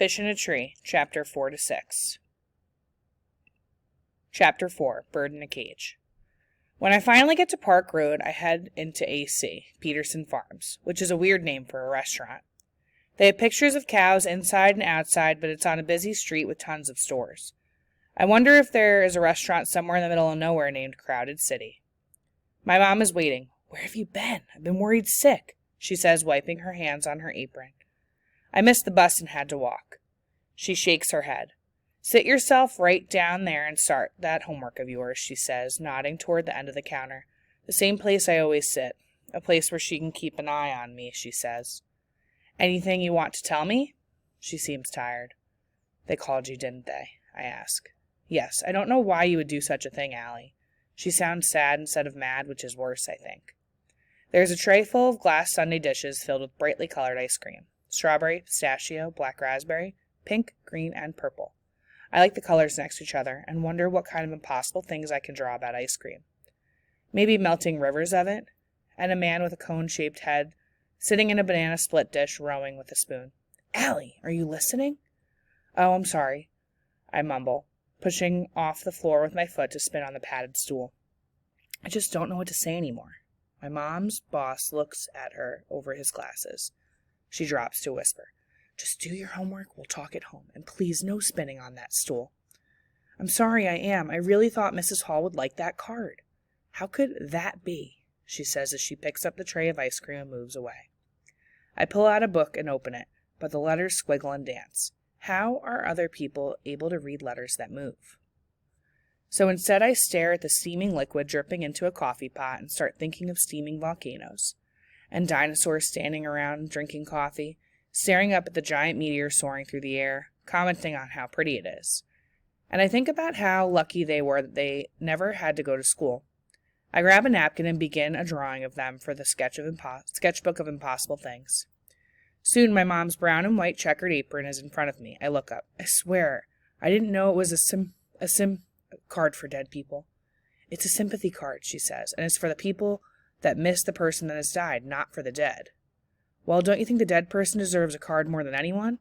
Fish in a Tree, Chapter 4-6. Chapter 4, Bird in a Cage. When I finally get to Park Road, I head into AC, Peterson Farms, which is a weird name for a restaurant. They have pictures of cows inside and outside, but it's on a busy street with tons of stores. I wonder if there is a restaurant somewhere in the middle of nowhere named Crowded City. My mom is waiting. "Where have you been? I've been worried sick," she says, wiping her hands on her apron. "I missed the bus and had to walk." She shakes her head. "Sit yourself right down there and start that homework of yours," she says, nodding toward the end of the counter. "The same place I always sit. A place where she can keep an eye on me," she says. "Anything you want to tell me?" She seems tired. "They called you, didn't they?" I ask. "Yes. I don't know why you would do such a thing, Allie." She sounds sad instead of mad, which is worse, I think. There's a tray full of glass sundae dishes filled with brightly colored ice cream. Strawberry, pistachio, black raspberry, pink, green, and purple. I like the colors next to each other and wonder what kind of impossible things I can draw about ice cream. Maybe melting rivers of it, and a man with a cone-shaped head sitting in a banana split dish rowing with a spoon. "Allie, are you listening?" "Oh, I'm sorry," I mumble, pushing off the floor with my foot to spin on the padded stool. I just don't know what to say anymore. My mom's boss looks at her over his glasses. She drops to a whisper. "Just do your homework, we'll talk at home, and please no spinning on that stool." "I'm sorry, I am. I really thought Mrs. Hall would like that card." "How could that be?" she says as she picks up the tray of ice cream and moves away. I pull out a book and open it, but the letters squiggle and dance. How are other people able to read letters that move? So instead I stare at the steaming liquid dripping into a coffee pot and start thinking of steaming volcanoes, and dinosaurs standing around drinking coffee, staring up at the giant meteor soaring through the air, commenting on how pretty it is. And I think about how lucky they were that they never had to go to school. I grab a napkin and begin a drawing of them for the sketchbook of impossible things. Soon my mom's brown and white checkered apron is in front of me. I look up. I swear, I didn't know it was a card for dead people. "It's a sympathy card," she says, "and it's for the people that miss the person that has died, not for the dead." "Well, don't you think the dead person deserves a card more than anyone?"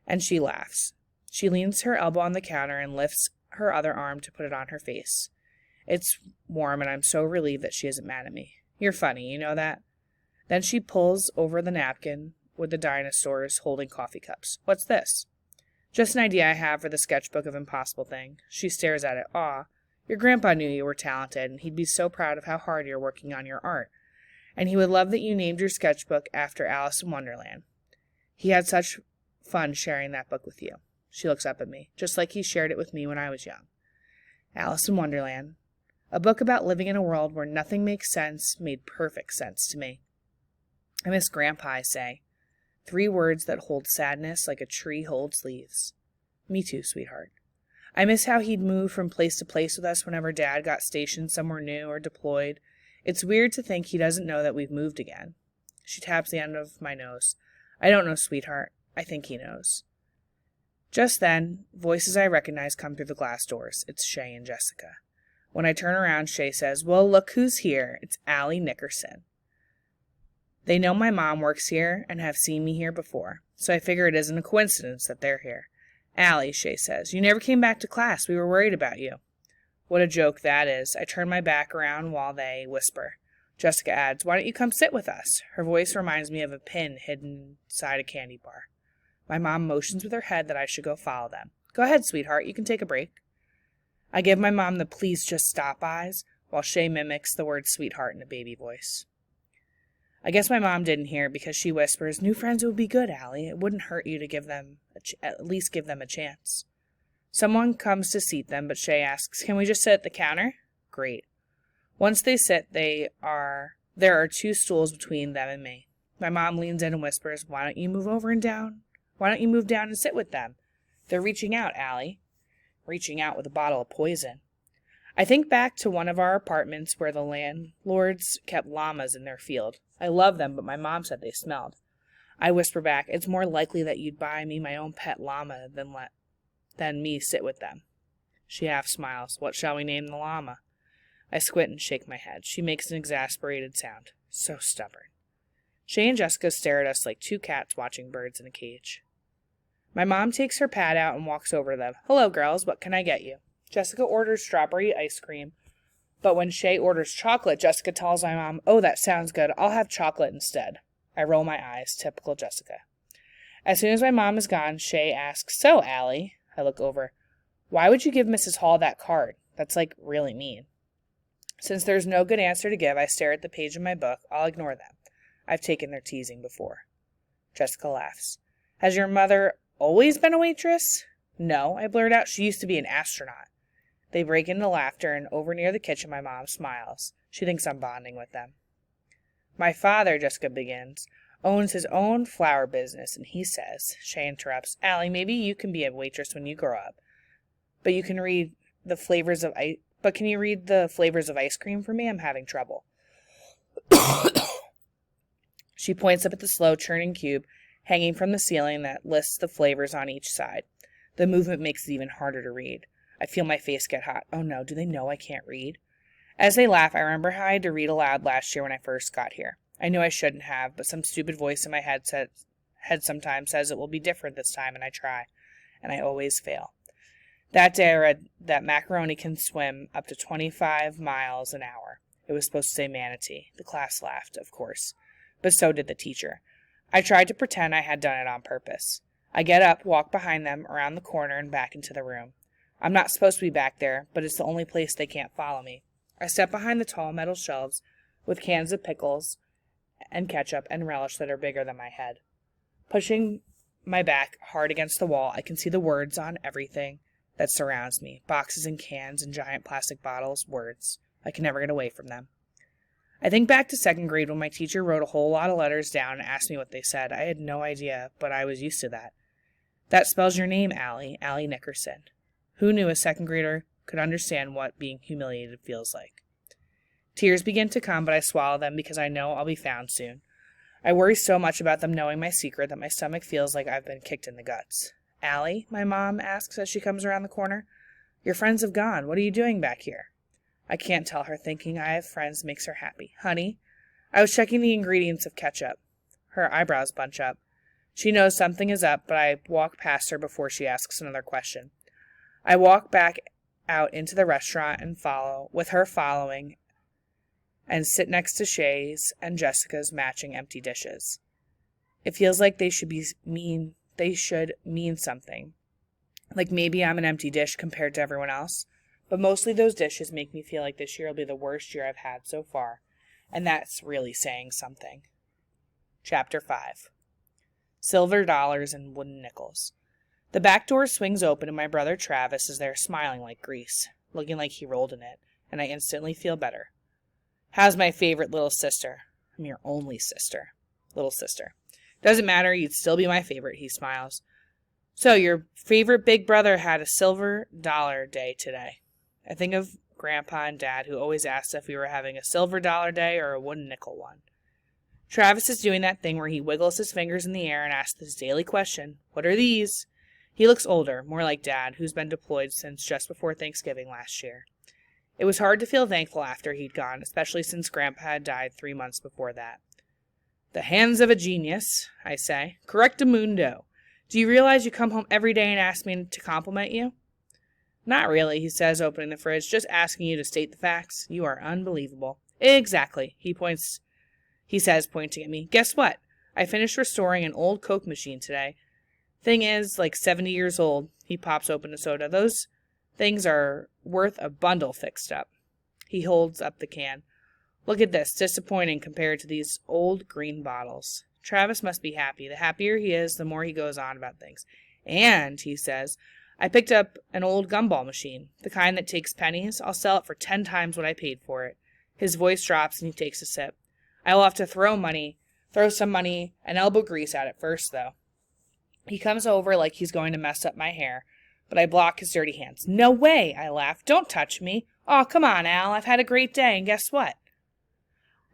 And she laughs. She leans her elbow on the counter and lifts her other arm to put it on her face. It's warm, and I'm so relieved that she isn't mad at me. "You're funny, you know that?" Then she pulls over the napkin with the dinosaurs holding coffee cups. "What's this?" "Just an idea I have for the sketchbook of impossible thing." She stares at it. "Aw, your grandpa knew you were talented, and he'd be so proud of how hard you're working on your art. And he would love that you named your sketchbook after Alice in Wonderland. He had such fun sharing that book with you." She looks up at me, just like he shared it with me when I was young. Alice in Wonderland. A book about living in a world where nothing makes sense made perfect sense to me. I miss Grandpa, I say. 3 words that hold sadness like a tree holds leaves. Me too, sweetheart. I miss how he'd move from place to place with us whenever Dad got stationed somewhere new or deployed. It's weird to think he doesn't know that we've moved again. She taps the end of my nose. "I don't know, sweetheart. I think he knows." Just then, voices I recognize come through the glass doors. It's Shay and Jessica. When I turn around, Shay says, "Well, look who's here. It's Allie Nickerson." They know my mom works here and have seen me here before, so I figure it isn't a coincidence that they're here. "Allie," Shay says, "you never came back to class. We were worried about you." What a joke that is. I turn my back around while they whisper. Jessica adds, "Why don't you come sit with us?" Her voice reminds me of a pin hidden inside a candy bar. My mom motions with her head that I should go follow them. "Go ahead, sweetheart. You can take a break." I give my mom the "please just stop" eyes, while Shay mimics the word sweetheart in a baby voice. I guess my mom didn't hear because she whispers, "New friends would be good, Allie. It wouldn't hurt you to give them at least give them a chance." Someone comes to seat them, but Shay asks, "Can we just sit at the counter?" Great. Once they sit, there are 2 stools between them and me. My mom leans in and whispers, Why don't you move down and sit with them? They're reaching out, Allie." Reaching out with a bottle of poison. I think back to one of our apartments where the landlords kept llamas in their field. I love them, but my mom said they smelled. I whisper back, "It's more likely that you'd buy me my own pet llama than me sit with them." She half smiles. "What shall we name the llama?" I squint and shake my head. She makes an exasperated sound. So stubborn. Shay and Jessica stare at us like 2 cats watching birds in a cage. My mom takes her pad out and walks over to them. Hello, girls. What can I get you? Jessica orders strawberry ice cream. But when Shay orders chocolate, Jessica tells my mom, oh, that sounds good. I'll have chocolate instead. I roll my eyes. Typical Jessica. As soon as my mom is gone, Shay asks, so, Allie, I look over, why would you give Mrs. Hall that card? That's, really mean. Since there's no good answer to give, I stare at the page in my book. I'll ignore them. I've taken their teasing before. Jessica laughs. Has your mother always been a waitress? No, I blurt out. She used to be an astronaut. They break into laughter, and over near the kitchen, my mom smiles. She thinks I'm bonding with them. My father, Jessica begins, owns his own flower business, and he says, Shay interrupts, Allie, maybe you can be a waitress when you grow up. But you can read the flavors of can you read the flavors of ice cream for me? I'm having trouble. She points up at the slow churning cube hanging from the ceiling that lists the flavors on each side. The movement makes it even harder to read. I feel my face get hot. Oh no, do they know I can't read? As they laugh, I remember how I had to read aloud last year when I first got here. I knew I shouldn't have, but some stupid voice in my head sometimes says it will be different this time, and I try. And I always fail. That day I read that macaroni can swim up to 25 miles an hour. It was supposed to say manatee. The class laughed, of course. But so did the teacher. I tried to pretend I had done it on purpose. I get up, walk behind them, around the corner, and back into the room. I'm not supposed to be back there, but it's the only place they can't follow me. I step behind the tall metal shelves with cans of pickles and ketchup and relish that are bigger than my head. Pushing my back hard against the wall, I can see the words on everything that surrounds me. Boxes and cans and giant plastic bottles, words. I can never get away from them. I think back to second grade when my teacher wrote a whole lot of letters down and asked me what they said. I had no idea, but I was used to that. That spells your name, Allie Nickerson. Who knew a second grader could understand what being humiliated feels like? Tears begin to come, but I swallow them because I know I'll be found soon. I worry so much about them knowing my secret that my stomach feels like I've been kicked in the guts. Allie, my mom asks as she comes around the corner. Your friends have gone. What are you doing back here? I can't tell her. Thinking I have friends makes her happy. Honey, I was checking the ingredients of ketchup. Her eyebrows bunch up. She knows something is up, but I walk past her before she asks another question. I walk back out into the restaurant and follow, with her following, and sit next to Shay's and Jessica's matching empty dishes. It feels like they should mean something. Like maybe I'm an empty dish compared to everyone else. But mostly those dishes make me feel like this year will be the worst year I've had so far. And that's really saying something. Chapter 5. Silver dollars and wooden nickels. The back door swings open and my brother Travis is there smiling like grease, looking like he rolled in it, and I instantly feel better. How's my favorite little sister? I'm your only sister. Little sister. Doesn't matter, you'd still be my favorite, he smiles. So your favorite big brother had a silver dollar day today. I think of Grandpa and Dad, who always asked if we were having a silver dollar day or a wooden nickel one. Travis is doing that thing where he wiggles his fingers in the air and asks his daily question, what are these? He looks older, more like Dad, who's been deployed since just before Thanksgiving last year. It was hard to feel thankful after he'd gone, especially since Grandpa had died 3 months before that. The hands of a genius, I say. Correctamundo. Do you realize you come home every day and ask me to compliment you? Not really, he says, opening the fridge, just asking you to state the facts. You are unbelievable. Exactly, he says, pointing at me. Guess what? I finished restoring an old Coke machine today. Thing is, like 70 years old. He pops open a soda. Those things are worth a bundle fixed up. He holds up the can. Look at this, disappointing compared to these old green bottles. Travis must be happy. The happier he is, the more he goes on about things. And, he says, I picked up an old gumball machine, the kind that takes pennies. I'll sell it for 10 times what I paid for it. His voice drops and he takes a sip. I will have to throw some money and elbow grease at it first, though. He comes over like he's going to mess up my hair, but I block his dirty hands. No way, I laugh. Don't touch me. Oh, come on, Al. I've had a great day, and guess what?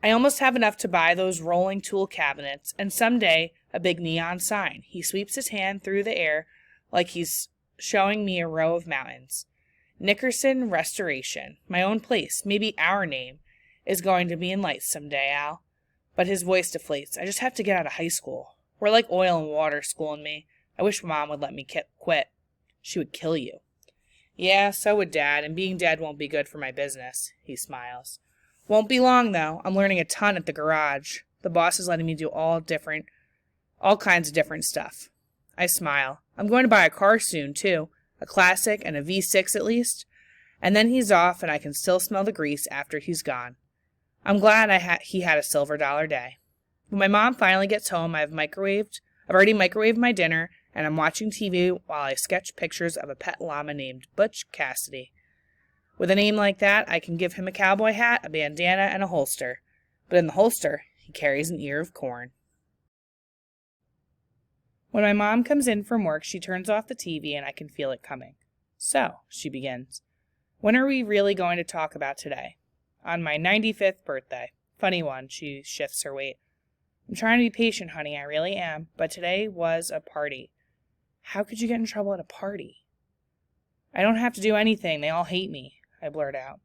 I almost have enough to buy those rolling tool cabinets, and someday a big neon sign. He sweeps his hand through the air like he's showing me a row of mountains. Nickerson Restoration, my own place, maybe our name, is going to be in lights someday, Al. But his voice deflates. I just have to get out of high school. We're like oil and water schooling me. I wish Mom would let me quit. She would kill you. Yeah, so would Dad, and being dead won't be good for my business, he smiles. Won't be long, though. I'm learning a ton at the garage. The boss is letting me do all kinds of different stuff. I smile. I'm going to buy a car soon, too. A classic and a V6 at least. And then he's off and I can still smell the grease after he's gone. I'm glad he had a silver dollar day. When my mom finally gets home, I've already microwaved my dinner, and I'm watching TV while I sketch pictures of a pet llama named Butch Cassidy. With a name like that, I can give him a cowboy hat, a bandana, and a holster. But in the holster, he carries an ear of corn. When my mom comes in from work, she turns off the TV and I can feel it coming. So, she begins, when are we really going to talk about today? On my 95th birthday. Funny one, she shifts her weight. I'm trying to be patient, honey, I really am, but today was a party. How could you get in trouble at a party? I don't have to do anything, they all hate me, I blurt out.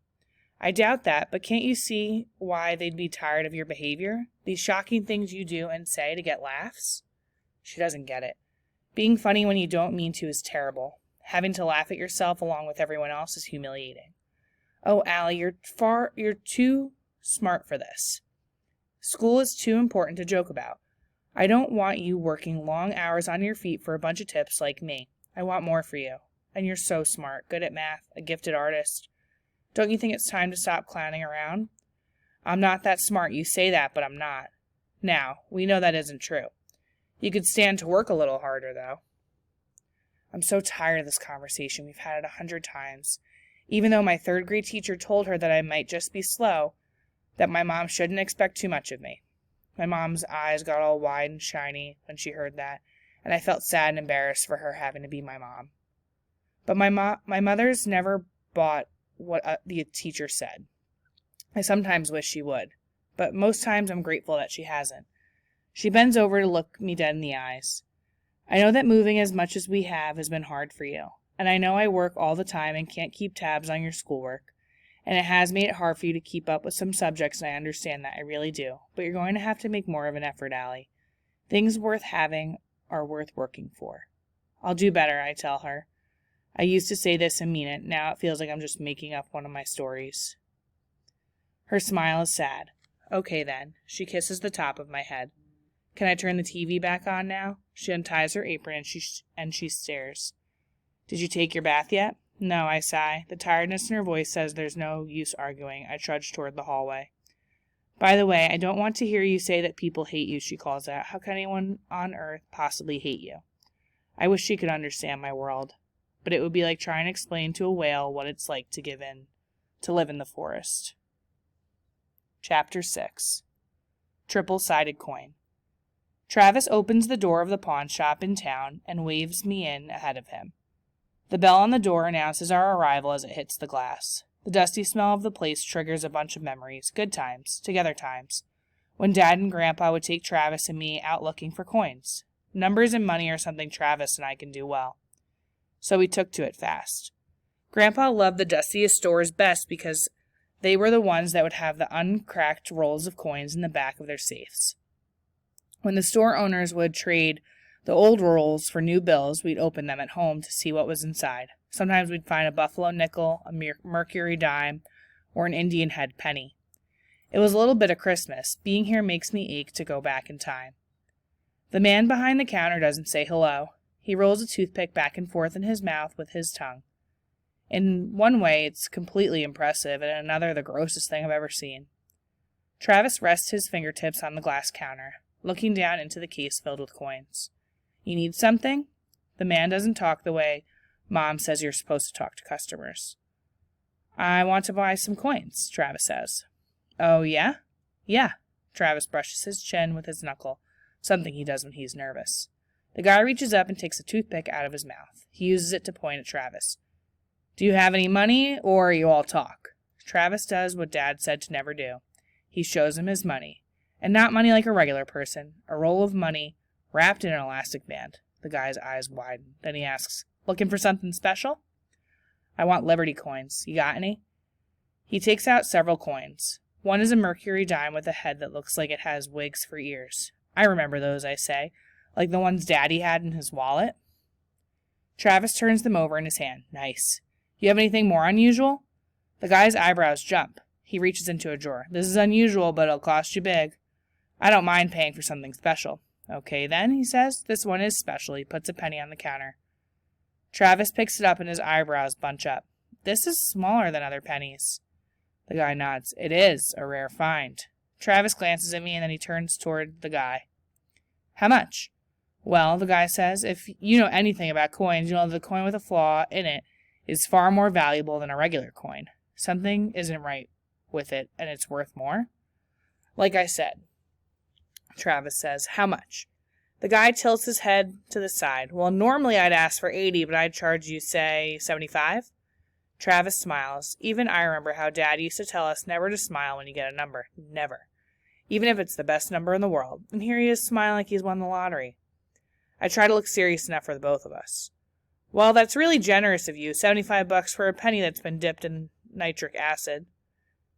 I doubt that, but can't you see why they'd be tired of your behavior? These shocking things you do and say to get laughs? She doesn't get it. Being funny when you don't mean to is terrible. Having to laugh at yourself along with everyone else is humiliating. Oh, Allie, you're too smart for this. School is too important to joke about. I don't want you working long hours on your feet for a bunch of tips like me. I want more for you. And you're so smart, good at math, a gifted artist. Don't you think it's time to stop clowning around? I'm not that smart. You say that, but I'm not. Now, we know that isn't true. You could stand to work a little harder, though. I'm so tired of this conversation. We've had it 100 times. Even though my third-grade teacher told her that I might just be slow, that my mom shouldn't expect too much of me. My mom's eyes got all wide and shiny when she heard that, and I felt sad and embarrassed for her having to be my mom. But my mother's never bought what the teacher said. I sometimes wish she would, but most times I'm grateful that she hasn't. She bends over to look me dead in the eyes. I know that moving as much as we have has been hard for you, and I know I work all the time and can't keep tabs on your schoolwork, and it has made it hard for you to keep up with some subjects, and I understand that, I really do, but you're going to have to make more of an effort, Allie. Things worth having are worth working for. I'll do better, I tell her. I used to say this and mean it. Now it feels like I'm just making up one of my stories. Her smile is sad. Okay, then. She kisses the top of my head. Can I turn the TV back on now? She unties her apron and she stares. Did you take your bath yet? No, I sigh. The tiredness in her voice says there's no use arguing. I trudge toward the hallway. By the way, I don't want to hear you say that people hate you, she calls out. How can anyone on earth possibly hate you? I wish she could understand my world. But it would be like trying to explain to a whale what it's like to live in the forest. Chapter 6. Triple-sided coin. Travis opens the door of the pawn shop in town and waves me in ahead of him. The bell on the door announces our arrival as it hits the glass. The dusty smell of the place triggers a bunch of memories, good times, together times, when Dad and Grandpa would take Travis and me out looking for coins. Numbers and money are something Travis and I can do well. So we took to it fast. Grandpa loved the dustiest stores best because they were the ones that would have the uncracked rolls of coins in the back of their safes. When the store owners would trade the old rolls for new bills, we'd open them at home to see what was inside. Sometimes we'd find a buffalo nickel, a mercury dime, or an Indian head penny. It was a little bit of Christmas. Being here makes me ache to go back in time. The man behind the counter doesn't say hello. He rolls a toothpick back and forth in his mouth with his tongue. In one way, it's completely impressive, and in another, the grossest thing I've ever seen. Travis rests his fingertips on the glass counter, looking down into the case filled with coins. You need something? The man doesn't talk the way Mom says you're supposed to talk to customers. I want to buy some coins, Travis says. Oh, yeah? Yeah. Travis brushes his chin with his knuckle, something he does when he's nervous. The guy reaches up and takes a toothpick out of his mouth. He uses it to point at Travis. Do you have any money, or are you all talk? Travis does what Dad said to never do. He shows him his money. And not money like a regular person. A roll of money wrapped in an elastic band. The guy's eyes widen. Then he asks, looking for something special? I want Liberty coins. You got any? He takes out several coins. One is a mercury dime with a head that looks like it has wigs for ears. I remember those, I say. Like the ones Daddy had in his wallet? Travis turns them over in his hand. Nice. You have anything more unusual? The guy's eyebrows jump. He reaches into a drawer. This is unusual, but it'll cost you big. I don't mind paying for something special. Okay then, he says. This one is special. He puts a penny on the counter. Travis picks it up and his eyebrows bunch up. This is smaller than other pennies. The guy nods. It is a rare find. Travis glances at me and then he turns toward the guy. How much? Well, the guy says, if you know anything about coins, you know the coin with a flaw in it is far more valuable than a regular coin. Something isn't right with it, and it's worth more. Like I said, Travis says, how much? The guy tilts his head to the side. Well, normally I'd ask for 80, but I'd charge you, say, 75? Travis smiles. Even I remember how Dad used to tell us never to smile when you get a number. Never. Even if it's the best number in the world. And here he is smiling like he's won the lottery. I try to look serious enough for the both of us. Well, that's really generous of you. $75 for a penny that's been dipped in nitric acid.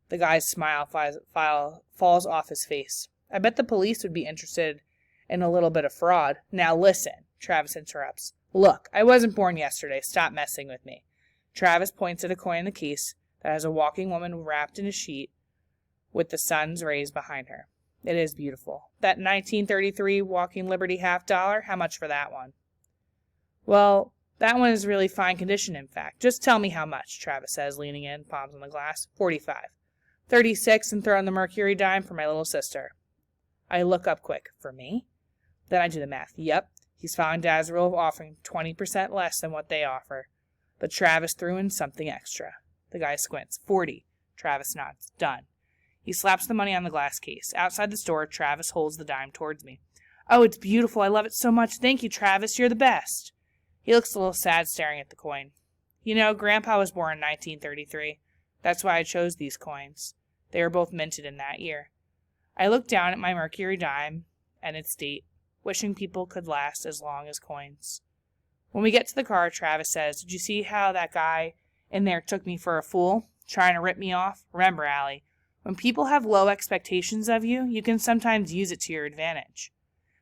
The guy's smile falls off his face. I bet the police would be interested in a little bit of fraud. Now listen, Travis interrupts. Look, I wasn't born yesterday. Stop messing with me. Travis points at a coin in the case that has a walking woman wrapped in a sheet with the sun's rays behind her. It is beautiful. That 1933 Walking Liberty $50, how much for that one? Well, that one is really fine condition, in fact. Just tell me how much, Travis says, leaning in, palms on the glass. 45. 36 and throw in the mercury dime for my little sister. I look up quick. For me? Then I do the math. Yep, he's following Dad's rule of offering 20% less than what they offer. But Travis threw in something extra. The guy squints. 40. Travis nods. Done. He slaps the money on the glass case. Outside the store, Travis holds the dime towards me. Oh, it's beautiful. I love it so much. Thank you, Travis. You're the best. He looks a little sad staring at the coin. You know, Grandpa was born in 1933. That's why I chose these coins. They were both minted in that year. I look down at my mercury dime and its date, wishing people could last as long as coins. When we get to the car, Travis says, Did you see how that guy in there took me for a fool, trying to rip me off? Remember, Allie, when people have low expectations of you, you can sometimes use it to your advantage.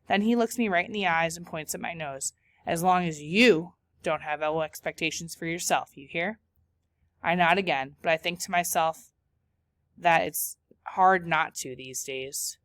Then he looks me right in the eyes and points at my nose. As long as you don't have low expectations for yourself, you hear? I nod again, but I think to myself that it's hard not to these days.